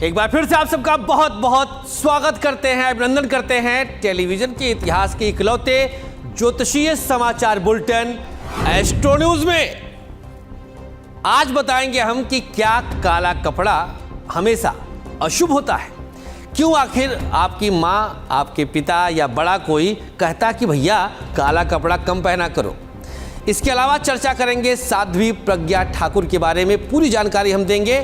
एक बार फिर से आप सबका बहुत बहुत स्वागत करते हैं, अभिनंदन करते हैं टेलीविजन के इतिहास के इकलौते ज्योतिषीय समाचार बुलेटिन एस्ट्रो न्यूज में। आज बताएंगे हम कि क्या काला कपड़ा हमेशा अशुभ होता है, क्यों आखिर आपकी माँ, आपके पिता या बड़ा कोई कहता कि भैया काला कपड़ा कम पहना करो। इसके अलावा चर्चा करेंगे साध्वी प्रज्ञा ठाकुर के बारे में, पूरी जानकारी हम देंगे।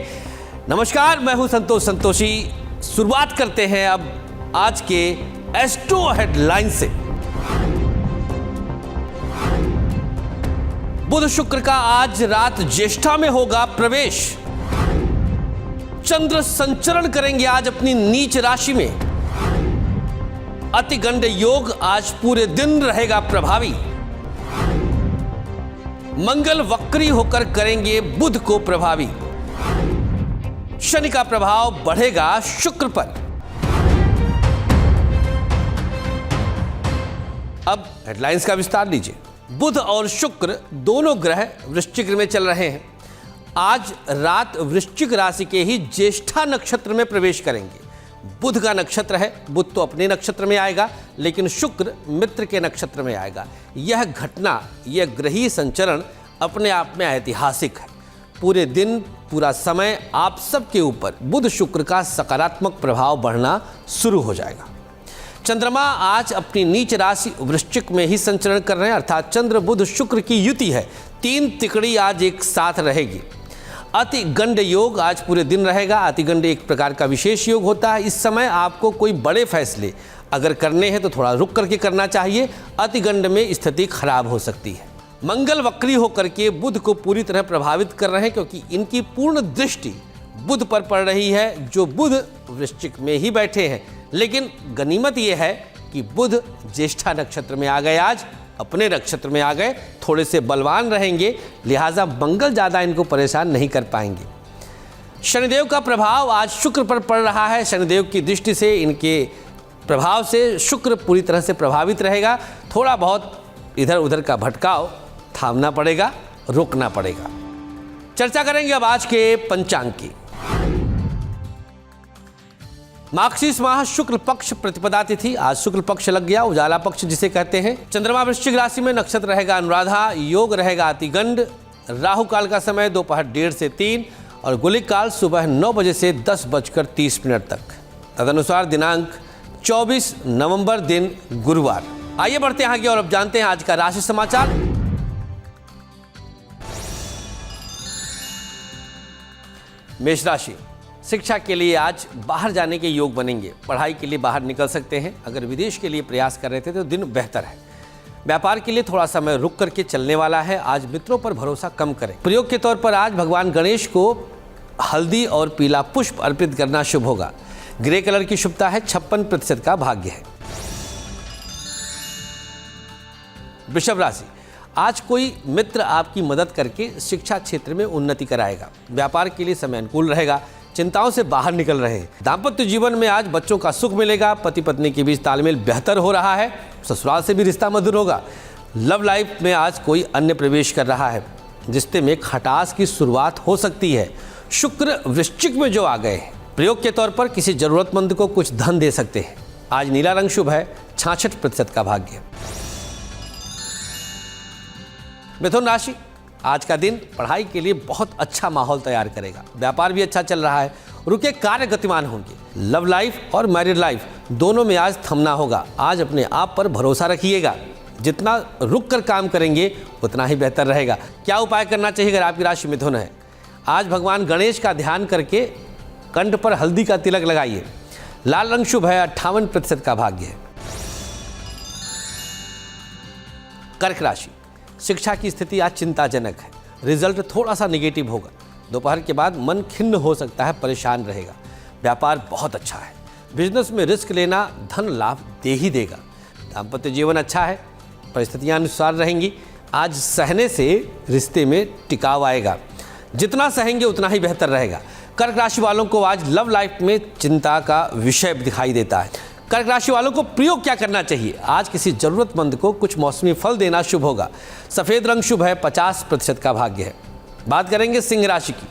नमस्कार, मैं हूं संतोष संतोषी। शुरुआत करते हैं अब आज के एस्ट्रो हेडलाइन से। बुध शुक्र का आज रात ज्येष्ठा में होगा प्रवेश। चंद्र संचरण करेंगे आज अपनी नीच राशि में। अतिगंड योग आज पूरे दिन रहेगा प्रभावी। मंगल वक्री होकर करेंगे बुध को प्रभावी। शनि का प्रभाव बढ़ेगा शुक्र पर। अब हेडलाइंस का विस्तार लीजिए। बुध और शुक्र दोनों ग्रह वृश्चिक में चल रहे हैं। आज रात वृश्चिक राशि के ही ज्येष्ठा नक्षत्र में प्रवेश करेंगे। बुध का नक्षत्र है, बुध तो अपने नक्षत्र में आएगा, लेकिन शुक्र मित्र के नक्षत्र में आएगा। यह घटना, यह ग्रही संचरण अपने आप में ऐतिहासिक है। पूरे दिन, पूरा समय आप सबके ऊपर बुध शुक्र का सकारात्मक प्रभाव बढ़ना शुरू हो जाएगा। चंद्रमा आज अपनी नीच राशि वृश्चिक में ही संचरण कर रहे हैं, अर्थात चंद्र बुध शुक्र की युति है। 3 तिकड़ी आज एक साथ रहेगी। अतिगंड योग आज पूरे दिन रहेगा। अतिगंड एक प्रकार का विशेष योग होता है। इस समय आपको कोई बड़े फैसले अगर करने हैं तो थोड़ा रुक करके करना चाहिए। अतिगंड में स्थिति खराब हो सकती है। मंगल वक्री होकर के बुध को पूरी तरह प्रभावित कर रहे हैं, क्योंकि इनकी पूर्ण दृष्टि बुध पर पड़ रही है, जो बुध वृश्चिक में ही बैठे हैं। लेकिन गनीमत यह है कि बुध ज्येष्ठा नक्षत्र में आ गए, आज अपने नक्षत्र में आ गए, थोड़े से बलवान रहेंगे, लिहाजा मंगल ज़्यादा इनको परेशान नहीं कर पाएंगे। शनिदेव का प्रभाव आज शुक्र पर पड़ रहा है। शनिदेव की दृष्टि से, इनके प्रभाव से शुक्र पूरी तरह से प्रभावित रहेगा। थोड़ा बहुत इधर उधर का भटकाव थामना पड़ेगा, रोकना पड़ेगा। चर्चा करेंगे अब आज के पंचांग की। मार्गशीर्ष माह शुक्ल पक्ष प्रतिपदा तिथि, आज शुक्ल पक्ष लग गया, उजाला पक्ष जिसे कहते हैं। चंद्रमा वृश्चिक राशि में, नक्षत्र रहेगा अनुराधा, योग रहेगा अतिगंड। राहु काल का समय दोपहर 1:30 से 3 और गुलिक काल सुबह 9 बजे से 10:30 तक। तदनुसार दिनांक 24 नवंबर दिन गुरुवार। आइए बढ़ते हैं आगे और अब जानते हैं आज का राशि समाचार। मेष राशि, शिक्षा के लिए आज बाहर जाने के योग बनेंगे। पढ़ाई के लिए बाहर निकल सकते हैं। अगर विदेश के लिए प्रयास कर रहे थे तो दिन बेहतर है। व्यापार के लिए थोड़ा समय रुक करके चलने वाला है। आज मित्रों पर भरोसा कम करें। प्रयोग के तौर पर आज भगवान गणेश को हल्दी और पीला पुष्प अर्पित करना शुभ होगा। ग्रे कलर की शुभता है, 56% का भाग्य है। वृषभ राशि, आज कोई मित्र आपकी मदद करके शिक्षा क्षेत्र में उन्नति कराएगा। व्यापार के लिए समय अनुकूल रहेगा। चिंताओं से बाहर निकल रहे हैं। दाम्पत्य जीवन में आज बच्चों का सुख मिलेगा। पति पत्नी के बीच तालमेल बेहतर हो रहा है। ससुराल से भी रिश्ता मधुर होगा। लव लाइफ में आज कोई अन्य प्रवेश कर रहा है। रिश्ते में खटास की शुरुआत हो सकती है। शुक्र वृश्चिक में जो आ गए हैं, प्रयोग के तौर पर किसी जरूरतमंद को कुछ धन दे सकते हैं। आज नीला रंग शुभ है, 66% का भाग्य। मिथुन राशि, आज का दिन पढ़ाई के लिए बहुत अच्छा माहौल तैयार करेगा। व्यापार भी अच्छा चल रहा है। रुके कार्य गतिमान होंगे। लव लाइफ और मैरिड लाइफ दोनों में आज थमना होगा। आज अपने आप पर भरोसा रखिएगा। जितना रुक कर काम करेंगे उतना ही बेहतर रहेगा। क्या उपाय करना चाहिए अगर आपकी राशि मिथुन है? आज भगवान गणेश का ध्यान करके कंठ पर हल्दी का तिलक लगाइए। लाल रंग शुभ है, 58% का भाग्य है। कर्क राशि, शिक्षा की स्थिति आज चिंताजनक है। रिजल्ट थोड़ा सा नेगेटिव होगा। दोपहर के बाद मन खिन्न हो सकता है, परेशान रहेगा। व्यापार बहुत अच्छा है। बिजनेस में रिस्क लेना धन लाभ दे ही देगा। दाम्पत्य जीवन अच्छा है, परिस्थितियां अनुसार रहेंगी। आज सहने से रिश्ते में टिकाव आएगा। जितना सहेंगे उतना ही बेहतर रहेगा। कर्क राशि वालों को आज लव लाइफ में चिंता का विषय दिखाई देता है। कर्क राशि वालों को प्रयोग क्या करना चाहिए? आज किसी जरूरतमंद को कुछ मौसमी फल देना शुभ होगा। सफेद रंग शुभ है, 50% का भाग्य है। बात करेंगे सिंह राशि की।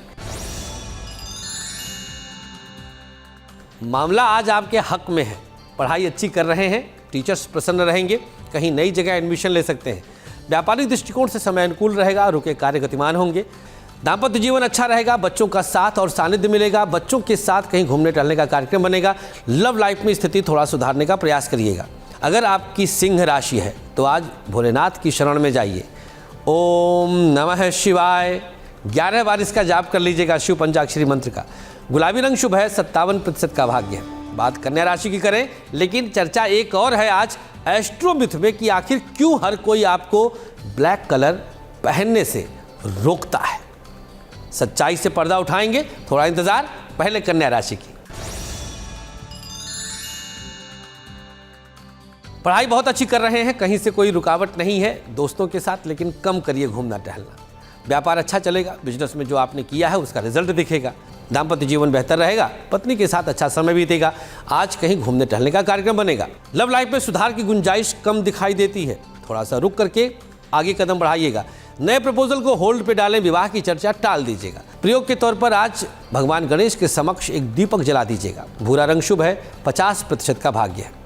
मामला आज आपके हक में है। पढ़ाई अच्छी कर रहे हैं, टीचर्स प्रसन्न रहेंगे, कहीं नई जगह एडमिशन ले सकते हैं। व्यापारिक दृष्टिकोण से समय अनुकूल रहेगा, रुके कार्य गतिमान होंगे। दाम्पत्य जीवन अच्छा रहेगा, बच्चों का साथ और सानिध्य मिलेगा, बच्चों के साथ कहीं घूमने टहलने का कार्यक्रम बनेगा। लव लाइफ में स्थिति थोड़ा सुधारने का प्रयास करिएगा। अगर आपकी सिंह राशि है तो आज भोलेनाथ की शरण में जाइए। ओम नमः शिवाय 11 बार इसका जाप कर लीजिएगा, शिव पंचाक्षरी मंत्र का। गुलाबी रंग शुभ है, 57% का भाग्य है। बात कन्या राशि की करें, लेकिन चर्चा एक और है आज एस्ट्रोमिथ में कि आखिर क्यों हर कोई आपको ब्लैक कलर पहनने से रोकता है। सच्चाई से पर्दा उठाएंगे, थोड़ा इंतजार। पहले कन्या राशि की। पढ़ाई बहुत अच्छी कर रहे हैं, कहीं से कोई रुकावट नहीं है दोस्तों के साथ, लेकिन कम करिए घूमना टहलना। व्यापार अच्छा चलेगा, बिजनेस में जो आपने किया है उसका रिजल्ट दिखेगा। दाम्पत्य जीवन बेहतर रहेगा, पत्नी के साथ अच्छा समय बीतेगा। आज कहीं घूमने टहलने का कार्यक्रम बनेगा। लव लाइफ में सुधार की गुंजाइश कम दिखाई देती है, थोड़ा सा रुक करके आगे कदम बढ़ाइएगा। नए प्रपोजल को होल्ड पे डालें, विवाह की चर्चा टाल दीजिएगा। प्रयोग के तौर पर आज भगवान गणेश के समक्ष एक दीपक जला दीजिएगा। भूरा रंग शुभ है, 50% का भाग्य है।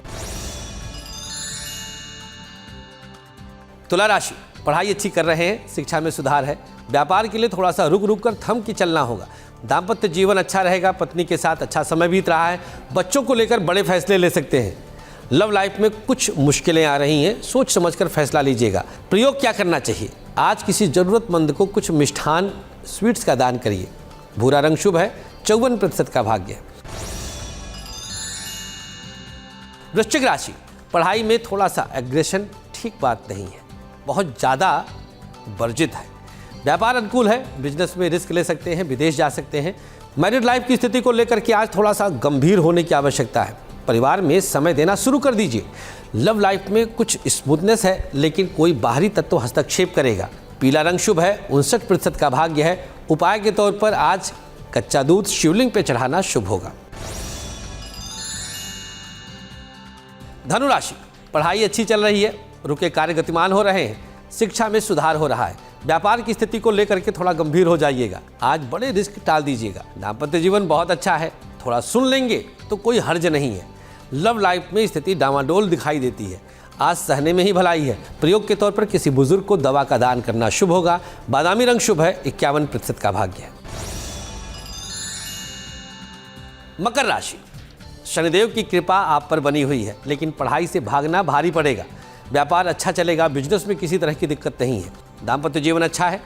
तुला राशि, पढ़ाई अच्छी कर रहे हैं, शिक्षा में सुधार है। व्यापार के लिए थोड़ा सा रुक रुक कर थम के चलना होगा। दाम्पत्य जीवन अच्छा रहेगा, पत्नी के साथ अच्छा समय बीत रहा है। बच्चों को लेकर बड़े फैसले ले सकते हैं। लव लाइफ में कुछ मुश्किलें आ रही हैं, सोच समझकर फैसला लीजिएगा। प्रयोग क्या करना चाहिए? आज किसी जरूरतमंद को कुछ मिष्ठान स्वीट्स का दान करिए। भूरा रंग शुभ है, 54% का भाग्य है। वृश्चिक राशि, पढ़ाई में थोड़ा सा एग्रेशन ठीक बात नहीं है, बहुत ज़्यादा वर्जित है। व्यापार अनुकूल है, बिजनेस में रिस्क ले सकते हैं, विदेश जा सकते हैं। मैरिड लाइफ की स्थिति को लेकर के आज थोड़ा सा गंभीर होने की आवश्यकता है। परिवार में समय देना शुरू कर दीजिए। लव लाइफ में कुछ स्मूथनेस है, लेकिन कोई बाहरी तत्व हस्तक्षेप करेगा। पीला रंग शुभ है, 59% का भाग्य है। उपाय के तौर पर आज कच्चा दूध शिवलिंग पे चढ़ाना शुभ होगा। धनु राशि, पढ़ाई अच्छी चल रही है, रुके कार्य गतिमान हो रहे हैं, शिक्षा में सुधार हो रहा है। व्यापार की स्थिति को लेकर के थोड़ा गंभीर हो जाइएगा। आज बड़े रिस्क टाल दीजिएगा। दाम्पत्य जीवन बहुत अच्छा है, थोड़ा सुन लेंगे तो कोई हर्ज नहीं है। लव लाइफ में स्थिति डामाडोल दिखाई देती है, आज सहने में ही भलाई है। प्रयोग के तौर पर किसी बुजुर्ग को दवा का दान करना शुभ होगा। बादामी रंग शुभ है, 51% का भाग्य है। मकर राशि, शनिदेव की कृपा आप पर बनी हुई है, लेकिन पढ़ाई से भागना भारी पड़ेगा। व्यापार अच्छा चलेगा, बिजनेस में किसी तरह की दिक्कत नहीं है। दाम्पत्य जीवन अच्छा है,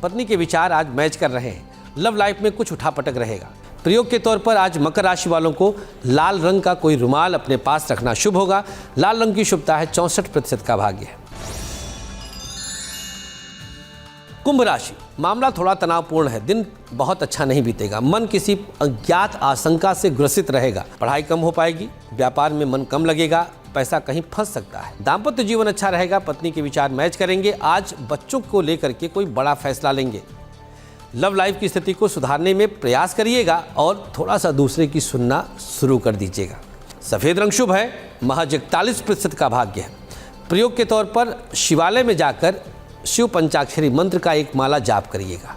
पत्नी के विचार आज मैच कर रहे हैं। लव लाइफ में कुछ उठापटक रहेगा। प्रयोग के तौर पर आज मकर राशि वालों को लाल रंग का कोई रुमाल अपने पास रखना शुभ होगा। लाल रंग की शुभता है, 64% का भाग्य है। कुंभ राशि, मामला थोड़ा तनावपूर्ण है, दिन बहुत अच्छा नहीं बीतेगा। मन किसी अज्ञात आशंका से ग्रसित रहेगा। पढ़ाई कम हो पाएगी, व्यापार में मन कम लगेगा, पैसा कहीं फंस सकता है। दाम्पत्य जीवन अच्छा रहेगा, पत्नी के विचार मैच करेंगे। आज बच्चों को लेकर के कोई बड़ा फैसला लेंगे। लव लाइफ की स्थिति को सुधारने में प्रयास करिएगा और थोड़ा सा दूसरे की सुनना शुरू कर दीजिएगा। सफ़ेद रंग शुभ है, महज 41% का भाग्य है। प्रयोग के तौर पर शिवालय में जाकर शिव पंचाक्षरी मंत्र का एक माला जाप करिएगा।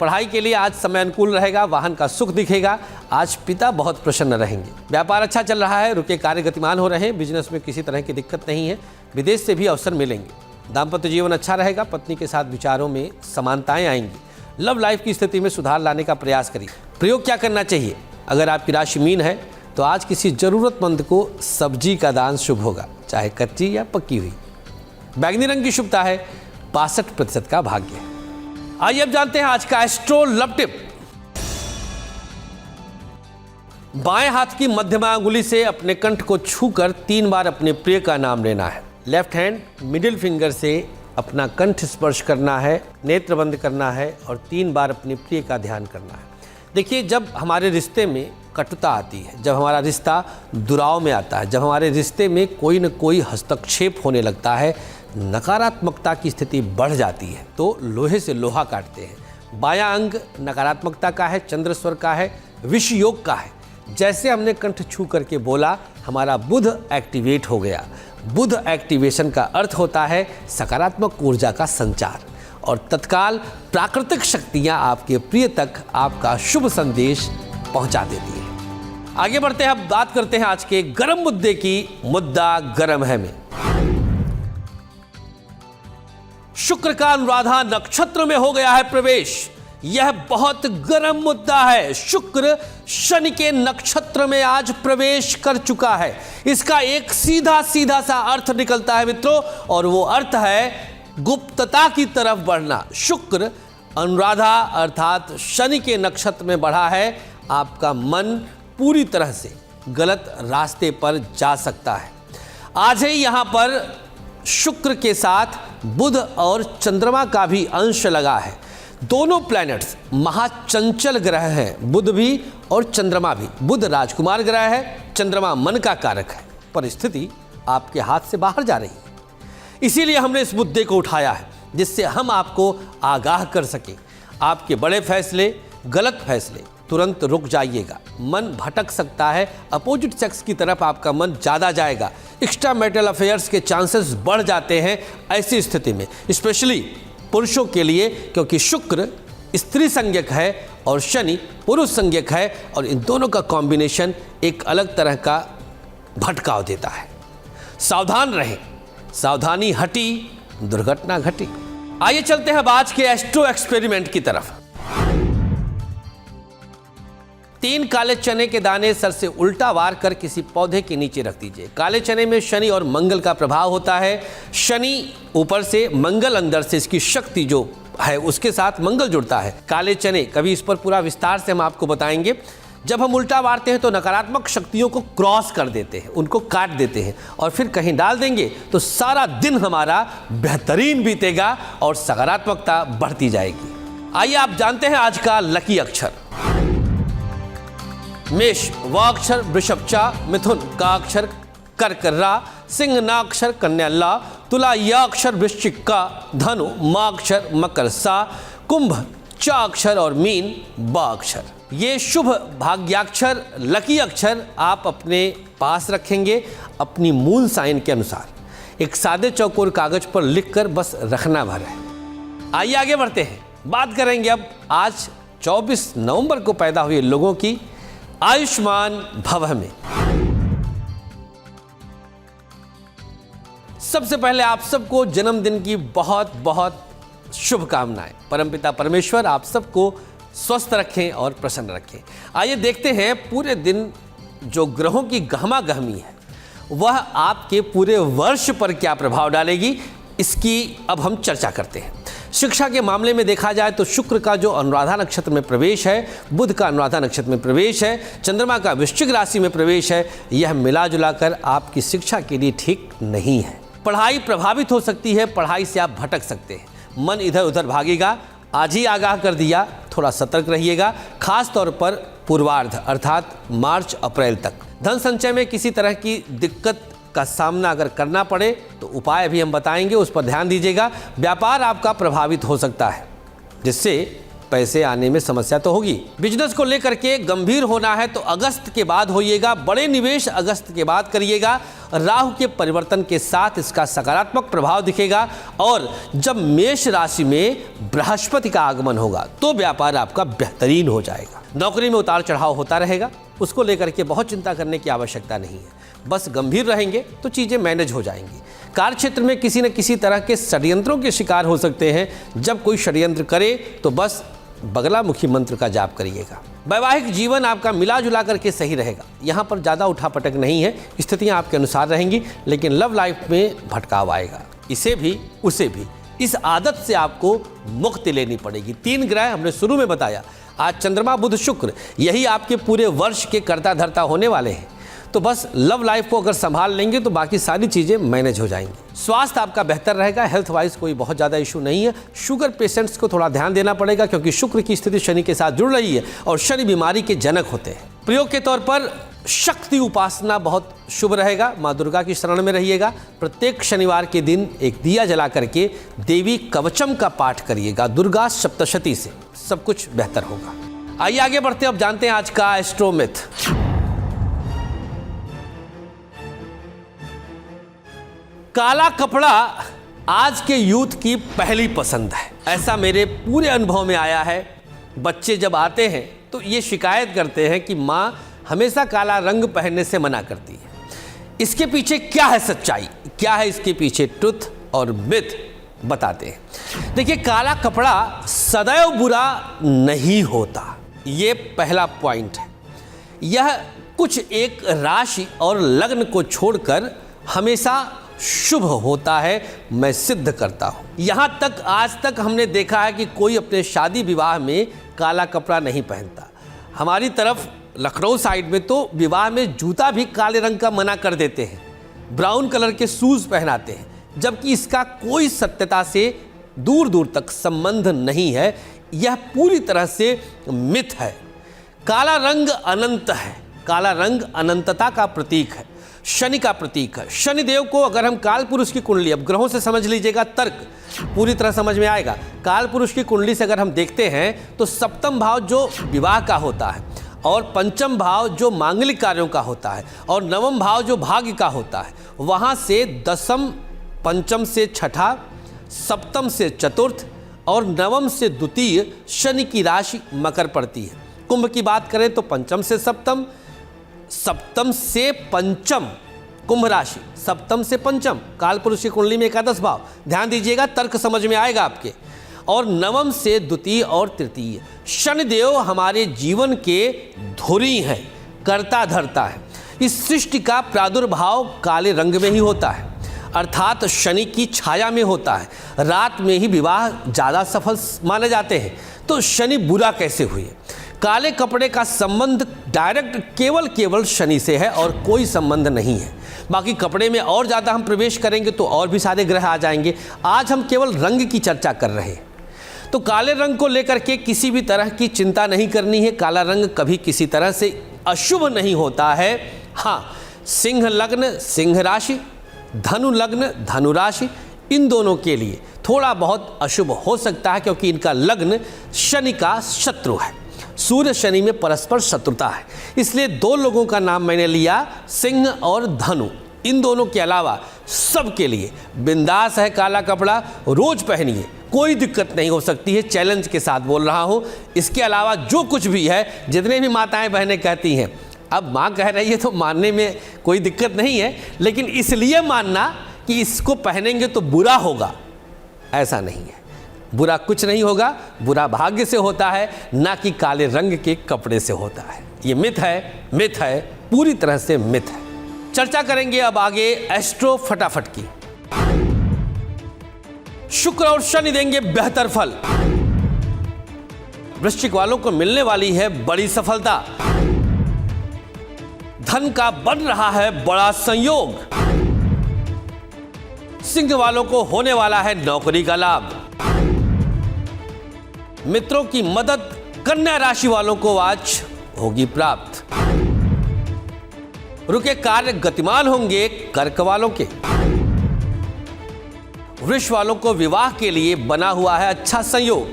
पढ़ाई के लिए आज समय अनुकूल रहेगा, वाहन का सुख दिखेगा। आज पिता बहुत प्रसन्न रहेंगे। व्यापार अच्छा चल रहा है, रुके कार्य गतिमान हो रहे हैं। बिजनेस में किसी तरह की दिक्कत नहीं है, विदेश से भी अवसर मिलेंगे। दाम्पत्य जीवन अच्छा रहेगा, पत्नी के साथ विचारों में समानताएं आएंगी। लव लाइफ की स्थिति में सुधार लाने का प्रयास करिए। प्रयोग क्या करना चाहिए? अगर आपकी राशि मीन है तो आज किसी जरूरतमंद को सब्जी का दान शुभ होगा, चाहे कच्ची या पक्की हुई। बैंगनी रंग की शुभता है, 62% का भाग्य है। आइए अब जानते हैं आज का एस्ट्रो लव टिप। बाएं हाथ की मध्यमा अंगुली से अपने कंठ को छूकर 3 बार अपने प्रिय का नाम लेना है। लेफ्ट हैंड मिडिल फिंगर से अपना कंठ स्पर्श करना है, नेत्र बंद करना है और 3 बार अपने प्रिय का ध्यान करना है। देखिए, जब हमारे रिश्ते में कटुता आती है, जब हमारा रिश्ता दुराव में आता है, जब हमारे रिश्ते में कोई न कोई हस्तक्षेप होने लगता है, नकारात्मकता की स्थिति बढ़ जाती है, तो लोहे से लोहा काटते हैं। बायां अंग नकारात्मकता का है, चंद्र स्वर का है, विष योग का है। जैसे हमने कंठ छू करके बोला, हमारा बुध एक्टिवेट हो गया। बुध एक्टिवेशन का अर्थ होता है सकारात्मक ऊर्जा का संचार, और तत्काल प्राकृतिक शक्तियां आपके प्रिय तक आपका शुभ संदेश पहुंचा देती है। आगे बढ़ते हैं, अब बात करते हैं आज के गर्म मुद्दे की। मुद्दा गर्म है में शुक्र का अनुराधा नक्षत्र में हो गया है प्रवेश। यह बहुत गर्म मुद्दा है। शुक्र शनि के नक्षत्र में आज प्रवेश कर चुका है। इसका एक सीधा सीधा सा अर्थ निकलता है मित्रों, और वो अर्थ है गुप्तता की तरफ बढ़ना। शुक्र अनुराधा अर्थात शनि के नक्षत्र में बढ़ा है। आपका मन पूरी तरह से गलत रास्ते पर जा सकता है। आज ही यहां पर शुक्र के साथ बुध और चंद्रमा का भी अंश लगा है। दोनों प्लैनेट्स महाचंचल ग्रह हैं, बुध भी और चंद्रमा भी। बुध राजकुमार ग्रह है, चंद्रमा मन का कारक है। परिस्थिति आपके हाथ से बाहर जा रही है, इसीलिए हमने इस मुद्दे को उठाया है, जिससे हम आपको आगाह कर सकें। आपके बड़े फैसले, गलत फैसले तुरंत रुक जाइएगा। मन भटक सकता है, अपोजिट सेक्स की तरफ आपका मन ज़्यादा जाएगा। एक्स्ट्रा मैरिटल अफेयर्स के चांसेस बढ़ जाते हैं ऐसी स्थिति में, स्पेशली पुरुषों के लिए, क्योंकि शुक्र स्त्री संज्ञक है और शनि पुरुष संज्ञक है, और इन दोनों का कॉम्बिनेशन एक अलग तरह का भटकाव देता है। सावधान रहें, सावधानी हटी दुर्घटना घटी। आइए चलते हैं अब आज के एस्ट्रो एक्सपेरिमेंट की तरफ। 3 काले चने के दाने सर से उल्टा वार कर किसी पौधे के नीचे रख दीजिए। काले चने में शनि और मंगल का प्रभाव होता है। शनि ऊपर से, मंगल अंदर से, इसकी शक्ति जो है उसके साथ मंगल जुड़ता है। काले चने, कभी इस पर पूरा विस्तार से हम आपको बताएंगे। जब हम उल्टा वारते हैं तो नकारात्मक शक्तियों को क्रॉस कर देते हैं, उनको काट देते हैं और फिर कहीं डाल देंगे तो सारा दिन हमारा बेहतरीन बीतेगा और सकारात्मकता बढ़ती जाएगी। आइए आप जानते हैं आज का लकी अक्षर। मेष व अक्षर वृषभ चा, मिथुन का अक्षर कर्क रा, सिंह ना अक्षर कन्या ला, तुला या अक्षर वृश्चिक का, धनु मा अक्षर मकर सा, कुंभ चा अक्षर और मीन ब अक्षर। ये शुभ भाग्याक्षर, लकी अक्षर आप अपने पास रखेंगे अपनी मूल साइन के अनुसार। एक सादे चौकोर कागज पर लिखकर बस रखना भर है। आइए आगे बढ़ते हैं, बात करेंगे अब आज 24 नवंबर को पैदा हुए लोगों की आयुष्मान भव में। सबसे पहले आप सबको जन्मदिन की बहुत बहुत शुभकामनाएं। परमपिता परमेश्वर आप सबको स्वस्थ रखें और प्रसन्न रखें। आइए देखते हैं पूरे दिन जो ग्रहों की गहमा गहमी है वह आपके पूरे वर्ष पर क्या प्रभाव डालेगी, इसकी अब हम चर्चा करते हैं। शिक्षा के मामले में देखा जाए तो शुक्र का जो अनुराधा नक्षत्र में प्रवेश है, बुध का अनुराधा नक्षत्र में प्रवेश है, चंद्रमा का वृश्चिक राशि में प्रवेश है, यह मिला जुला कर आपकी शिक्षा के लिए ठीक नहीं है। पढ़ाई प्रभावित हो सकती है, पढ़ाई से आप भटक सकते हैं, मन इधर उधर भागेगा। आज ही आगाह कर दिया, थोड़ा सतर्क रहिएगा, खास तौर पर पूर्वार्ध अर्थात मार्च अप्रैल तक। धन संचय में किसी तरह की दिक्कत का सामना अगर करना पड़े तो उपाय भी हम बताएंगे, उस पर ध्यान दीजिएगा। व्यापार आपका प्रभावित हो सकता है, जिससे पैसे आने में समस्या तो होगी। बिजनेस को लेकर के गंभीर होना है तो अगस्त के बाद होइएगा, बड़े निवेश अगस्त के बाद करिएगा। राहु के परिवर्तन के साथ इसका सकारात्मक प्रभाव दिखेगा, और जब मेष राशि में बृहस्पति का आगमन होगा तो व्यापार आपका बेहतरीन हो जाएगा। नौकरी में उतार चढ़ाव होता रहेगा, उसको लेकर के बहुत चिंता करने की आवश्यकता नहीं है, बस गंभीर रहेंगे तो चीज़ें मैनेज हो जाएंगी। कार्य क्षेत्र में किसी न किसी तरह के षड्यंत्रों के शिकार हो सकते हैं। जब कोई षड्यंत्र करे तो बस बगलामुखी मंत्र का जाप करिएगा। वैवाहिक जीवन आपका मिला जुला करके सही रहेगा, यहाँ पर ज़्यादा उठापटक नहीं है, स्थितियाँ आपके अनुसार रहेंगी, लेकिन लव लाइफ में भटकाव आएगा। इसे भी उसे भी, इस आदत से आपको मुक्ति लेनी पड़ेगी। 3 ग्रह हमने शुरू में बताया, आज चंद्रमा बुध शुक्र, यही आपके पूरे वर्ष के कर्ता धर्ता होने वाले हैं। तो बस लव लाइफ को अगर संभाल लेंगे तो बाकी सारी चीज़ें मैनेज हो जाएंगी। स्वास्थ्य आपका बेहतर रहेगा, हेल्थ वाइज कोई बहुत ज़्यादा इशू नहीं है। शुगर पेशेंट्स को थोड़ा ध्यान देना पड़ेगा, क्योंकि शुक्र की स्थिति शनि के साथ जुड़ रही है और शनि बीमारी के जनक होते हैं। प्रयोग के तौर पर शक्ति उपासना बहुत शुभ रहेगा, माँ दुर्गा की शरण में रहिएगा। प्रत्येक शनिवार के दिन एक दिया जला करके देवी कवचम का पाठ करिएगा, दुर्गा सप्तशती से, सब कुछ बेहतर होगा। आइए आगे बढ़ते हैं, अब जानते हैं आज का एस्ट्रो मिथ। काला कपड़ा आज के यूथ की पहली पसंद है, ऐसा मेरे पूरे अनुभव में आया है। बच्चे जब आते हैं तो ये शिकायत करते हैं कि माँ हमेशा काला रंग पहनने से मना करती है। इसके पीछे क्या है सच्चाई, क्या है इसके पीछे ट्रुथ और मिथ, बताते हैं। देखिए, काला कपड़ा सदैव बुरा नहीं होता, ये पहला पॉइंट है। यह कुछ एक राशि और लग्न को छोड़कर हमेशा शुभ होता है, मैं सिद्ध करता हूँ। यहाँ तक आज तक हमने देखा है कि कोई अपने शादी विवाह में काला कपड़ा नहीं पहनता। हमारी तरफ लखनऊ साइड में तो विवाह में जूता भी काले रंग का मना कर देते हैं, ब्राउन कलर के शूज़ पहनाते हैं, जबकि इसका कोई सत्यता से दूर दूर तक संबंध नहीं है। यह पूरी तरह से मिथ है। काला रंग अनंत है, काला रंग अनंतता का प्रतीक है, शनि का प्रतीक है। शनिदेव को अगर हम काल पुरुष की कुंडली, अब ग्रहों से समझ लीजिएगा, तर्क पूरी तरह समझ में आएगा। काल पुरुष की कुंडली से अगर हम देखते हैं तो सप्तम भाव जो विवाह का होता है, और पंचम भाव जो मांगलिक कार्यों का होता है, और नवम भाव जो भाग्य का होता है, वहाँ से दसम, पंचम से छठा, सप्तम से चतुर्थ और नवम से द्वितीय शनि की राशि मकर पड़ती है। कुंभ की बात करें तो पंचम से सप्तम, सप्तम से पंचम कुंभ राशि, सप्तम से पंचम काल पुरुष की कुंडली में एकादश भाव। ध्यान दीजिएगा, तर्क समझ में आएगा आपके। और नवम से द्वितीय और तृतीय। शनिदेव हमारे जीवन के धुरी हैं, कर्ता धर्ता है। इस सृष्टि का प्रादुर्भाव काले रंग में ही होता है, अर्थात शनि की छाया में होता है। रात में ही विवाह ज़्यादा सफल माने जाते हैं। तो शनि बुरा कैसे हुए? काले कपड़े का संबंध डायरेक्ट केवल शनि से है और कोई संबंध नहीं है। बाकी कपड़े में और ज़्यादा हम प्रवेश करेंगे तो और भी सारे ग्रह आ जाएंगे। आज हम केवल रंग की चर्चा कर रहे हैं। तो काले रंग को लेकर के किसी भी तरह की चिंता नहीं करनी है। काला रंग कभी किसी तरह से अशुभ नहीं होता है। हाँ, सिंह लग्न सिंह राशि, धनु लग्न धनु राशि, इन दोनों के लिए थोड़ा बहुत अशुभ हो सकता है, क्योंकि इनका लग्न शनि का शत्रु है। सूर्य शनि में परस्पर शत्रुता है, इसलिए दो लोगों का नाम मैंने लिया, सिंह और धनु। इन दोनों के अलावा सबके लिए बिंदास है काला कपड़ा, रोज पहनिए, कोई दिक्कत नहीं हो सकती है। चैलेंज के साथ बोल रहा हूँ। इसके अलावा जो कुछ भी है, जितने भी माताएं बहनें कहती हैं, अब माँ कह रही है तो मानने में कोई दिक्कत नहीं है, लेकिन इसलिए मानना कि इसको पहनेंगे तो बुरा होगा, ऐसा नहीं है। बुरा कुछ नहीं होगा, बुरा भाग्य से होता है, ना कि काले रंग के कपड़े से होता है। ये मिथ है, पूरी तरह से मिथ है। चर्चा करेंगे अब आगे एस्ट्रो फटाफट की। शुक्र और शनि देंगे बेहतर फल। वृश्चिक वालों को मिलने वाली है बड़ी सफलता। धन का बन रहा है बड़ा संयोग। सिंह वालों को होने वाला है नौकरी का लाभ। मित्रों की मदद कन्या राशि वालों को आज होगी प्राप्त। रुके कार्य गतिमान होंगे कर्क वालों के। वृष वालों को विवाह के लिए बना हुआ है अच्छा संयोग।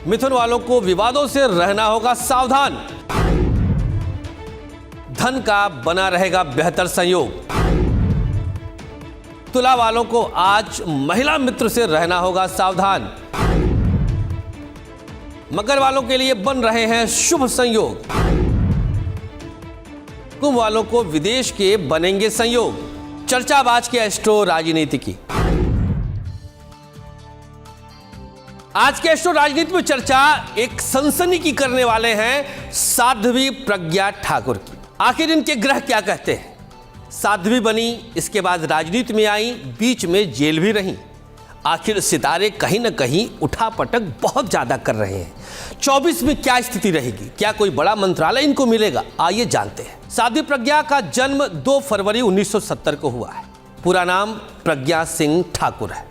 मिथुन वालों को विवादों से रहना होगा सावधान। धन का बना रहेगा बेहतर संयोग। तुला वालों को आज महिला मित्र से रहना होगा सावधान। मकर वालों के लिए बन रहे हैं शुभ संयोग। कुंभ वालों को विदेश के बनेंगे संयोग। चर्चा आज के एस्ट्रो राजनीति की। आज के एस्ट्रो राजनीति में चर्चा एक सनसनी की करने वाले हैं साध्वी प्रज्ञा ठाकुर की। आखिर इनके ग्रह क्या कहते हैं? साध्वी बनी, इसके बाद राजनीति में आई, बीच में जेल भी रही। आखिर सितारे कहीं ना कहीं उठापटक बहुत ज्यादा कर रहे हैं। 24 में क्या स्थिति रहेगी? क्या कोई बड़ा मंत्रालय इनको मिलेगा? आइए जानते हैं। साध्वी प्रज्ञा का जन्म 2 फरवरी 1970 को हुआ है। पूरा नाम प्रज्ञा सिंह ठाकुर है।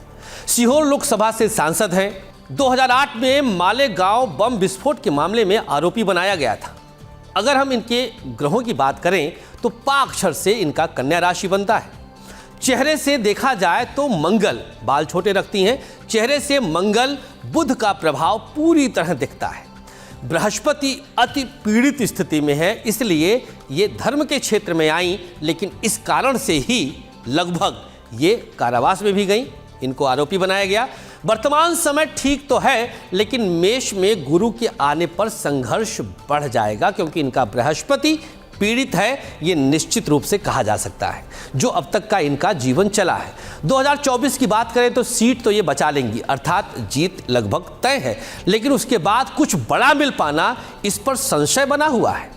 सीहोर लोकसभा से सांसद हैं। 2008 में मालेगांव बम विस्फोट के मामले में आरोपी बनाया गया था। अगर हम इनके ग्रहों की बात करें तो पा अक्षर से इनका कन्या राशि बनता है। चेहरे से देखा जाए तो मंगल, बाल छोटे रखती हैं, चेहरे से मंगल बुध का प्रभाव पूरी तरह दिखता है। बृहस्पति अति पीड़ित स्थिति में है, इसलिए ये धर्म के क्षेत्र में आई, लेकिन इस कारण से ही लगभग ये कारावास में भी गई, इनको आरोपी बनाया गया। वर्तमान समय ठीक तो है, लेकिन मेष में गुरु के आने पर संघर्ष बढ़ जाएगा, क्योंकि इनका बृहस्पति पीड़ित है, ये निश्चित रूप से कहा जा सकता है, जो अब तक का इनका जीवन चला है। 2024 की बात करें तो सीट तो ये बचा लेंगी, अर्थात जीत लगभग तय है, लेकिन उसके बाद कुछ बड़ा मिल पाना, इस पर संशय बना हुआ है।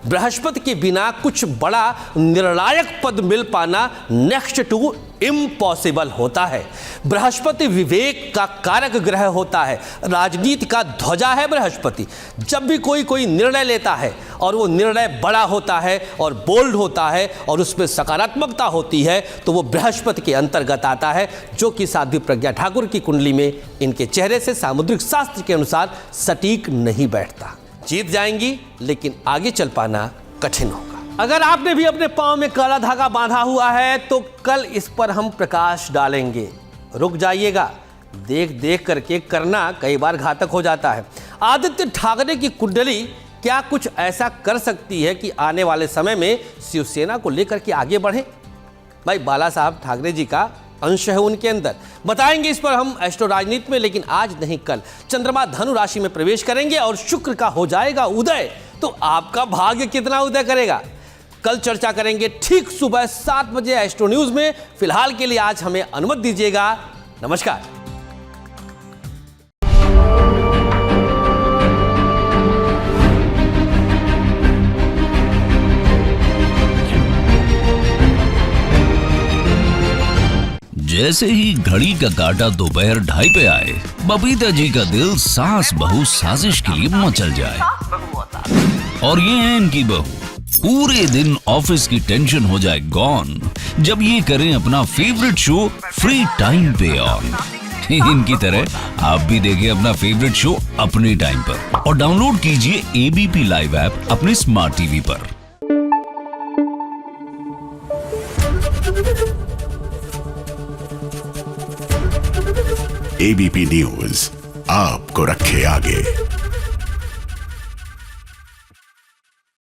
बृहस्पति के बिना कुछ बड़ा निर्णायक पद मिल पाना नेक्स्ट टू इम्पॉसिबल होता है। बृहस्पति विवेक का कारक ग्रह होता है, राजनीति का ध्वजा है बृहस्पति। जब भी कोई निर्णय लेता है और वो निर्णय बड़ा होता है और बोल्ड होता है और उसमें सकारात्मकता होती है, तो वो बृहस्पति के अंतर्गत आता है, जो कि साध्वी प्रज्ञा ठाकुर की कुंडली में इनके चेहरे से सामुद्रिक शास्त्र के अनुसार सटीक नहीं बैठता। जीत जाएंगी, लेकिन आगे चल पाना कठिन होगा। अगर आपने भी अपने पांव में काला धागा बांधा हुआ है तो कल इस पर हम प्रकाश डालेंगे। रुक जाइएगा, देख देख करके करना कई बार घातक हो जाता है। आदित्य ठाकरे की कुंडली क्या कुछ ऐसा कर सकती है कि आने वाले समय में शिवसेना को लेकर के आगे बढ़े? भाई बाला साहब ठाकरे जी का अंश है उनके अंदर। बताएंगे इस पर हम एस्ट्रो राजनीति में, लेकिन आज नहीं कल। चंद्रमा धनु राशि में प्रवेश करेंगे और शुक्र का हो जाएगा उदय, तो आपका भाग्य कितना उदय करेगा, कल चर्चा करेंगे ठीक सुबह 7 बजे एस्ट्रो न्यूज में। फिलहाल के लिए आज हमें अनुमति दीजिएगा। नमस्कार। जैसे ही घड़ी का काटा दोपहर 2:30 पे आए, बबीता जी का दिल सास बहू साजिश के लिए मचल जाए। और ये है इनकी बहू, पूरे दिन ऑफिस की टेंशन हो जाए गॉन जब ये करें अपना फेवरेट शो फ्री टाइम पे ऑन। इनकी तरह आप भी देखें अपना फेवरेट शो अपने टाइम पर और डाउनलोड कीजिए एबीपी लाइव ऐप अपने स्मार्ट टीवी पर। एबीपी न्यूज आपको रखे आगे।